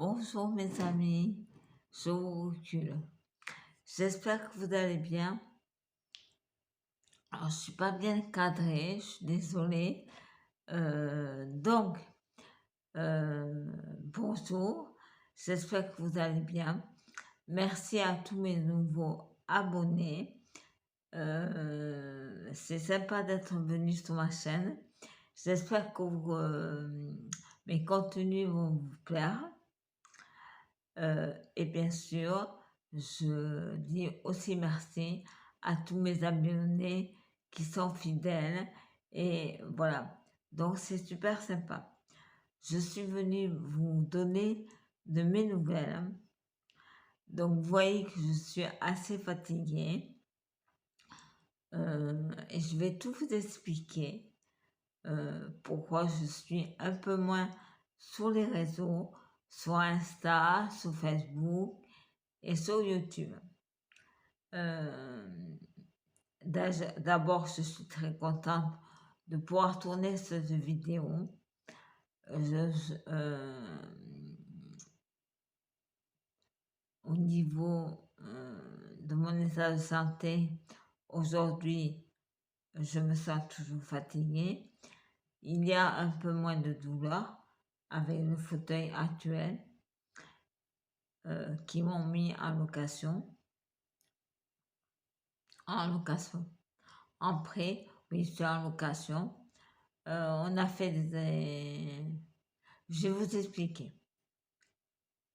Bonjour mes amis, je vous recule. J'espère que vous allez bien. Alors, je suis pas bien cadrée, je suis désolée. Bonjour, j'espère que vous allez bien. Merci à tous mes nouveaux abonnés. C'est sympa d'être venu sur ma chaîne. J'espère que mes contenus vont vous plaire. Et bien sûr, je dis aussi merci à tous mes abonnés qui sont fidèles. Et voilà, donc c'est super sympa. Je suis venue vous donner de mes nouvelles. Donc vous voyez que je suis assez fatiguée. Et je vais tout vous expliquer pourquoi je suis un peu moins sur les réseaux, sur Insta, sur Facebook et sur YouTube. D'abord, je suis très contente de pouvoir tourner cette vidéo. Au niveau de mon état de santé, aujourd'hui, je me sens toujours fatiguée. Il y a un peu moins de douleur avec le fauteuil actuel qui m'ont mis en location. En prêt, oui, je suis en location. On a fait des... Je vais vous expliquer.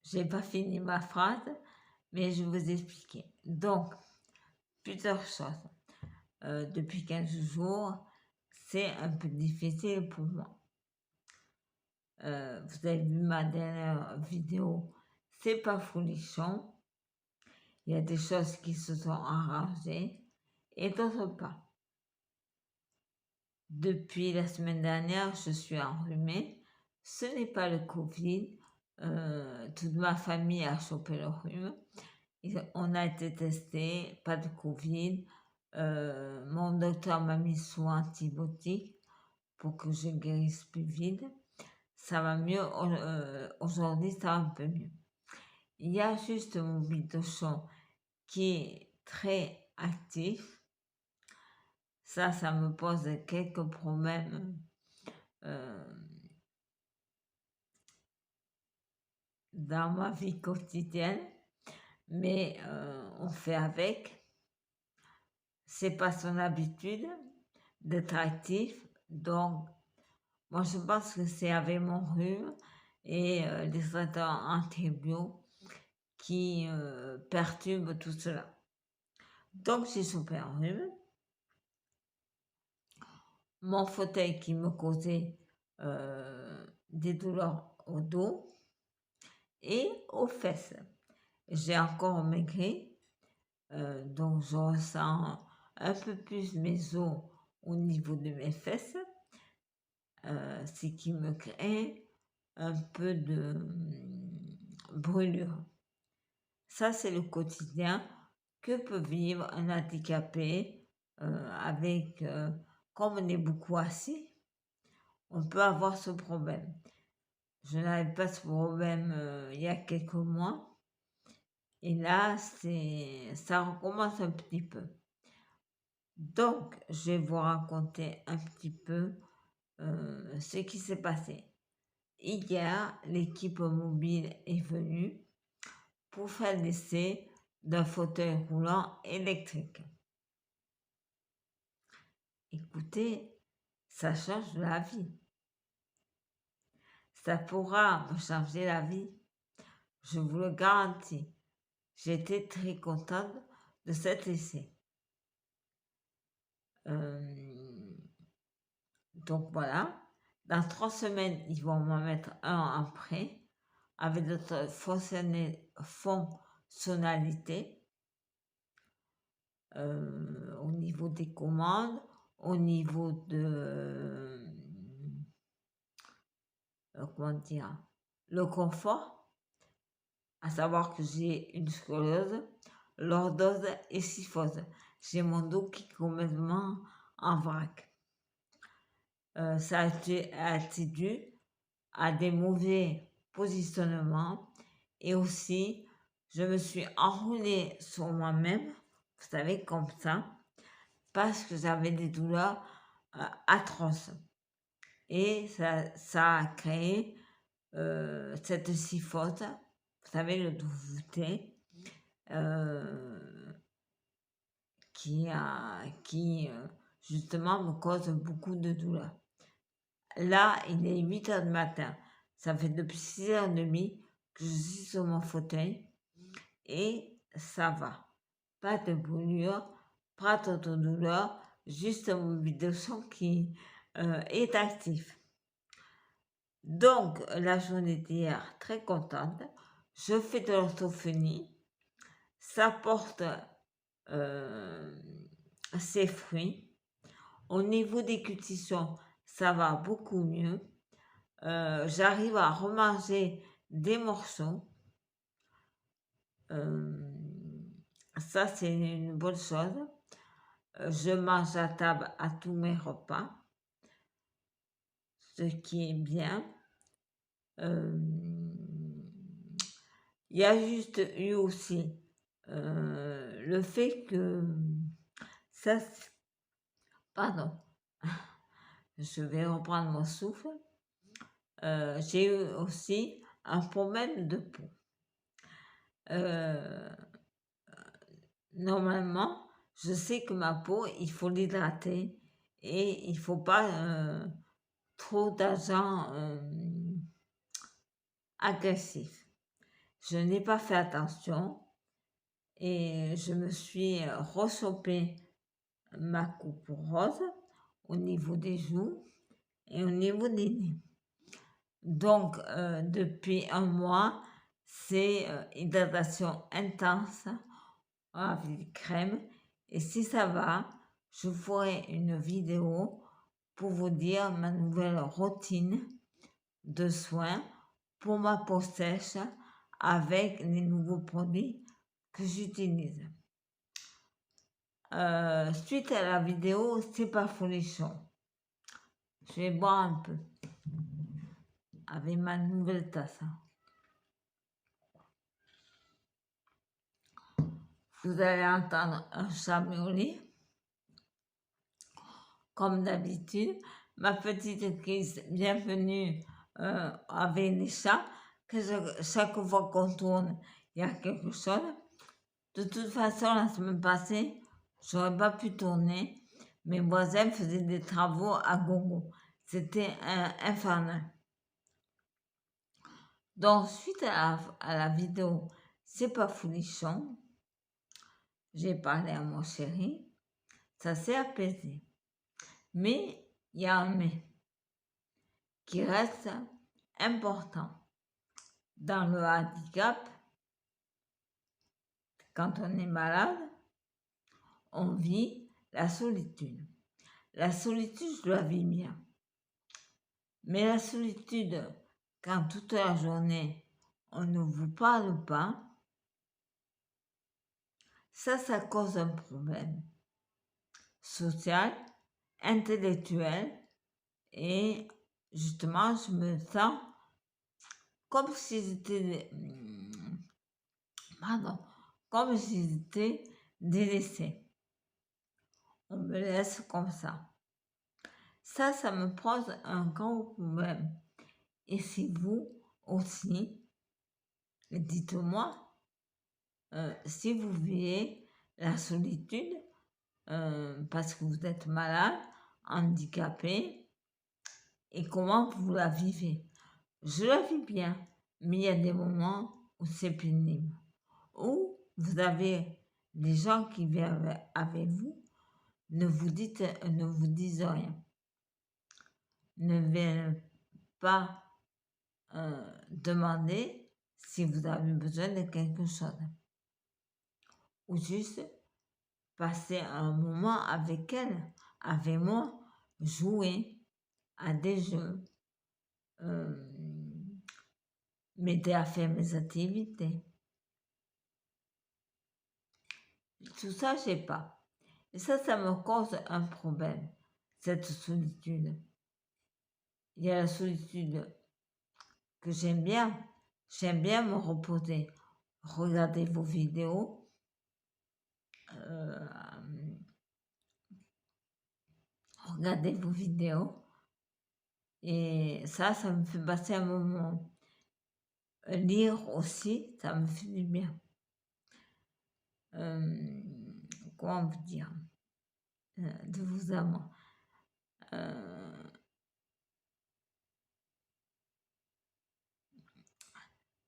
J'ai pas fini ma phrase, mais je vais vous expliquer. Donc, plusieurs choses. Depuis 15 jours, c'est un peu difficile pour moi. Vous avez vu ma dernière vidéo, c'est pas folichon. Il y a des choses qui se sont arrangées et d'autres pas. Depuis la semaine dernière, je suis enrhumée. Ce n'est pas le Covid. Toute ma famille a chopé le rhume. On a été testé, pas de Covid. Mon docteur m'a mis sous antibiotiques pour que je guérisse plus vite. Ça va mieux. Aujourd'hui, ça va un peu mieux. Il y a juste mon bidochon qui est très actif. Ça me pose quelques problèmes dans ma vie quotidienne, mais on fait avec. C'est pas son habitude d'être actif, donc moi je pense que c'est avec mon rhume et les traitements antibiotiques qui perturbent tout cela. Donc j'ai chopé un rhume. Mon fauteuil qui me causait des douleurs au dos et aux fesses. J'ai encore maigri, donc je ressens un peu plus mes os au niveau de mes fesses, ce qui me crée un peu de brûlure. Ça, c'est le quotidien que peut vivre un handicapé comme on est beaucoup assis, on peut avoir ce problème. Je n'avais pas ce problème il y a quelques mois. Et là, ça recommence un petit peu. Donc, je vais vous raconter un petit peu ce qui s'est passé. Hier, l'équipe mobile est venue pour faire l'essai d'un fauteuil roulant électrique. Écoutez, ça change la vie. Ça pourra me changer la vie. Je vous le garantis. J'étais très contente de cet essai. Donc voilà. Dans 3 semaines, ils vont m'en mettre un en prêt avec d'autres fonctionnalités au niveau des commandes, au niveau de le confort, à savoir que j'ai une scoliose, lordose et kyphose. J'ai mon dos qui est complètement en vrac. Ça a été dû à des mauvais positionnement. Et aussi, je me suis enroulée sur moi-même, vous savez, comme ça, parce que j'avais des douleurs atroces. Et ça a créé cette syphose, vous savez, le doux-voûté, qui justement me cause beaucoup de douleurs. Là, il est 8 heures du matin. Ça fait depuis 6h30 que je suis sur mon fauteuil et ça va. Pas de brûlure, pas de douleur, juste mon vidéo qui est actif. Donc, la journée d'hier, très contente. Je fais de l'orthophonie. Ça porte ses fruits. Au niveau des cutitions, ça va beaucoup mieux. J'arrive à remanger des morceaux. Ça, c'est une bonne chose. Je mange à table à tous mes repas, ce qui est bien. Il y a juste eu aussi le fait que ça... Pardon, je vais reprendre mon souffle. J'ai eu aussi un problème de peau. Normalement, je sais que ma peau, il faut l'hydrater et il ne faut pas trop d'agents agressifs. Je n'ai pas fait attention et je me suis rechopé ma coupe rose au niveau des joues et au niveau des nez. Donc, depuis un mois, c'est hydratation intense avec crème. Et si ça va, je ferai une vidéo pour vous dire ma nouvelle routine de soins pour ma peau sèche avec les nouveaux produits que j'utilise. Suite à la vidéo, c'est pas folichon. Je vais boire un peu avec ma nouvelle tasse. Vous allez entendre un chat miauler. Comme d'habitude, ma petite Chris, bienvenue avec les chats, que chaque fois qu'on tourne, il y a quelque chose. De toute façon, la semaine passée, je n'aurais pas pu tourner. Mes voisins faisaient des travaux à gogo. C'était infernal. Donc, suite à la vidéo, c'est pas folichon, j'ai parlé à mon chéri, ça s'est apaisé. Mais il y a un mais qui reste important. Dans le handicap, quand on est malade, on vit la solitude. La solitude, je la vis bien. Mais la solitude, quand toute la journée, on ne vous parle pas, ça cause un problème social, intellectuel, et justement, je me sens comme si j'étais... comme si j'étais délaissée. On me laisse comme ça. Ça me pose un grand problème. Et si vous aussi, dites-moi, si vous vivez la solitude parce que vous êtes malade, handicapé, et comment vous la vivez. Je la vis bien, mais il y a des moments où c'est pénible, où vous avez des gens qui viennent avec vous, ne vous disent rien, ne viennent pas demander si vous avez besoin de quelque chose, ou juste passer un moment avec elle, avec moi, jouer à des jeux, m'aider à faire mes activités. Tout ça, je n'ai pas. Et ça me cause un problème, cette solitude. Il y a la solitude que j'aime bien me reposer. Regardez vos vidéos. Regardez vos vidéos. Et ça me fait passer un moment. Lire aussi, ça me fait du bien. Comment vous dire, de vous amener.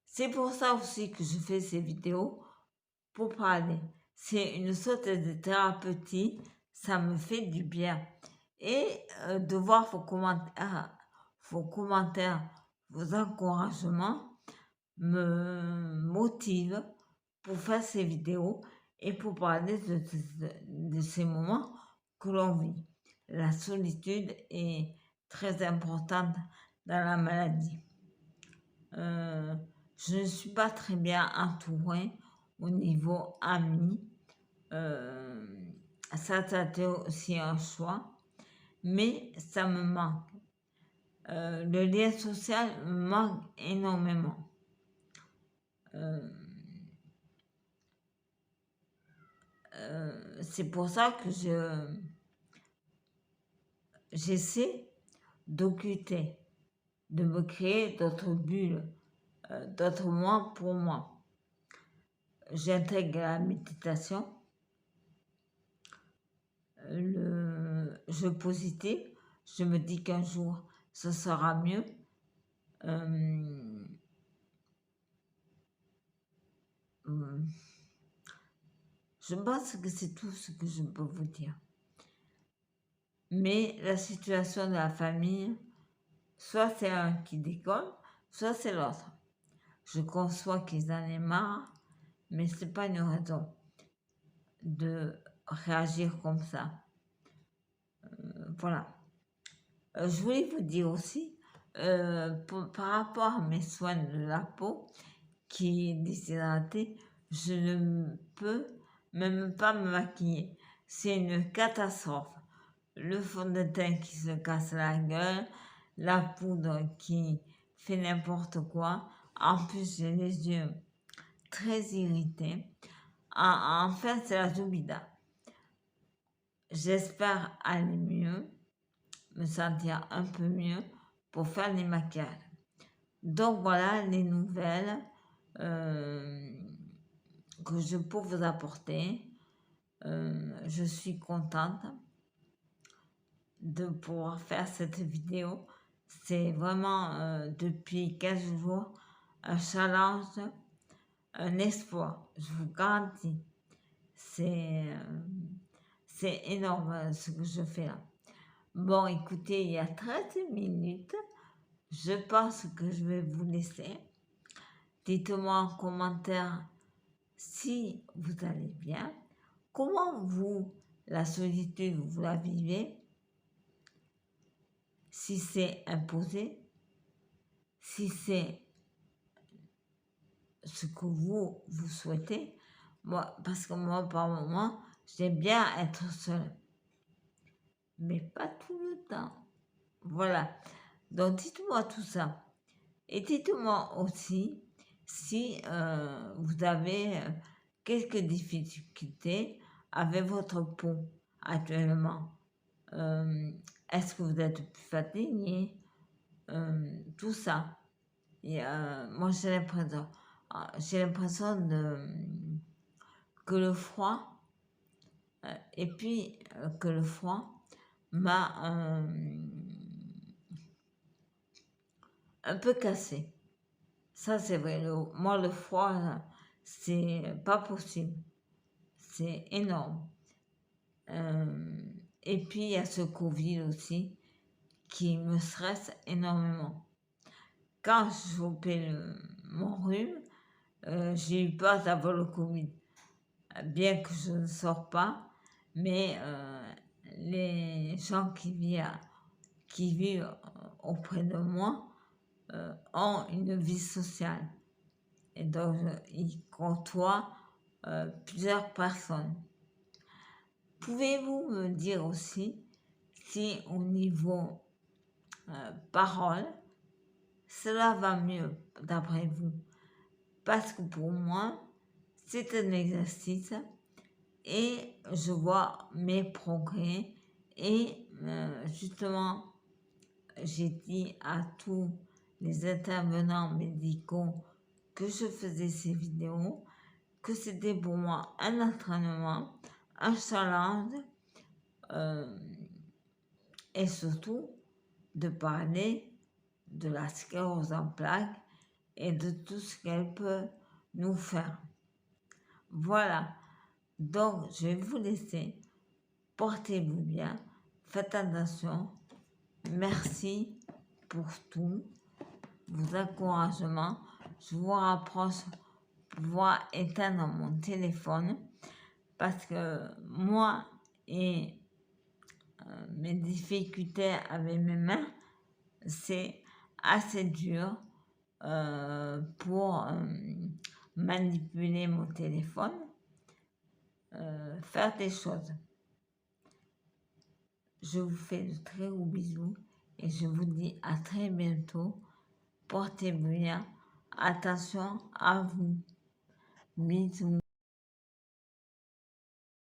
C'est pour ça aussi que je fais ces vidéos, pour parler. C'est une sorte de thérapeutique, ça me fait du bien. Et de voir vos commentaires, vos encouragements me motivent pour faire ces vidéos et pour parler de ces moments que l'on vit. La solitude est très importante dans la maladie. Je ne suis pas très bien entourée au niveau amis. Ça a été aussi un choix, mais ça me manque. Le lien social me manque énormément. C'est pour ça que j'essaie d'occulter, de me créer d'autres bulles, d'autres mois pour moi. J'intègre la méditation, le jeu positif. Je me dis qu'un jour, ce sera mieux. Je pense que c'est tout ce que je peux vous dire. Mais la situation de la famille, soit c'est un qui décolle, soit c'est l'autre. Je conçois qu'ils en aient marre, mais ce n'est pas une raison de réagir comme ça. Voilà. Je voulais vous dire aussi, par rapport à mes soins de la peau, qui est déshydratée, je ne peux même pas me maquiller. C'est une catastrophe. Le fond de teint qui se casse la gueule, la poudre qui fait n'importe quoi. En plus, j'ai les yeux très irrités. Enfin, c'est la Zoubida. J'espère aller mieux, me sentir un peu mieux pour faire les maquillages. Donc voilà les nouvelles que je peux vous apporter. Je suis contente de pouvoir faire cette vidéo. C'est vraiment depuis 15 jours un challenge, un espoir, je vous garantis. C'est énorme ce que je fais là. Bon, écoutez, il y a 13 minutes. Je pense que je vais vous laisser. Dites-moi en commentaire si vous allez bien. Comment vous, la solitude, vous la vivez? Si c'est imposé, si c'est ce que vous souhaitez. Moi, parce que moi, par moment, j'aime bien être seule. Mais pas tout le temps. Voilà. Donc, dites-moi tout ça. Et dites-moi aussi si vous avez quelques difficultés avec votre peau actuellement. Est-ce que vous êtes plus fatigué? Tout ça. Et, moi, j'ai l'impression que le froid, et puis que le froid m'a un peu cassé. Ça, c'est vrai. Moi, le froid, c'est pas possible. C'est énorme. Et puis, il y a ce Covid aussi qui me stresse énormément. Quand j'ai chopé mon rhume, j'ai eu peur d'avoir le Covid. Bien que je ne sors pas, mais les gens qui vivent auprès de moi ont une vie sociale. Et donc, ils côtoient plusieurs personnes. Pouvez-vous me dire aussi si au niveau parole, cela va mieux d'après vous? Parce que pour moi, c'est un exercice et je vois mes progrès et justement, j'ai dit à tous les intervenants médicaux que je faisais ces vidéos, que c'était pour moi un entraînement, un challenge et surtout de parler de la sclérose en plaques et de tout ce qu'elle peut nous faire. Voilà, donc je vais vous laisser. Portez-vous bien, faites attention. Merci pour tout, vos encouragements. Je vous rapproche pour pouvoir éteindre mon téléphone parce que moi et mes difficultés avec mes mains, c'est assez dur pour manipuler mon téléphone, faire des choses. Je vous fais de très gros bisous et je vous dis à très bientôt. Portez-vous bien. Attention à vous. Bisous.